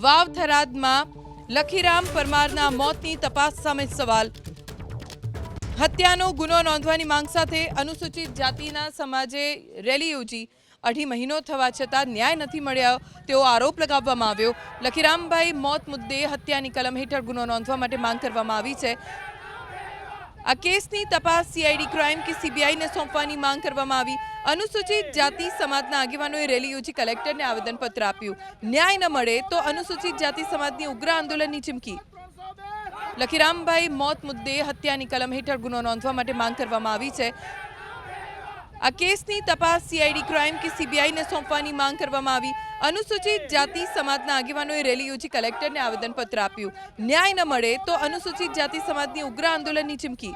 વાવ થરાદમાં લખીરામ પરમારના મોતની તપાસ સામે સવાલ। હત્યાનો ગુનો નોંધવાની માંગ સાથે અનુસૂચિત જાતિના સમાજે રેલી યોજી। 2.5 મહિનો થવા છતાં ન્યાય નથી મળ્યો તેવો આરોપ લગાવવામાં આવ્યો। લખીરામભાઈ મોત મુદ્દે હત્યાની કલમ હેઠળ ગુનો નોંધવા માટે માંગ કરવામાં આવી છે। આ કેસની તપાસ સીઆઈડી ક્રાઇમ કે સીબીઆઈને સોંપવાની માંગ કરવામાં આવી। અનુસૂચિત જાતિ સમાજના આગેવાનોએ રેલી યોજી કલેક્ટરને આવેદનપત્ર આપ્યું। ન્યાય ન મળે તો અનુસૂચિત જાતિ સમાજની ઉગ્ર આંદોલનની ચીમકી। લખીરામભાઈ મોત મુદ્દે હત્યાની કલમ હેઠળ ગુનો નોંધવા માટે માંગ કરવામાં આવી છે। આ કેસની તપાસ સીઆઈડી ક્રાઇમ કે સીબીઆઈને સોંપવાની માંગ કરવામાં આવી। અનુસૂચિત જાતિ સમાજના આગેવાનોએ રેલી યોજી કલેક્ટરને આવેદનપત્ર આપ્યું। ન્યાય ન મળે તો અનુસૂચિત જાતિ સમાજની ઉગ્ર આંદોલનની ચીમકી।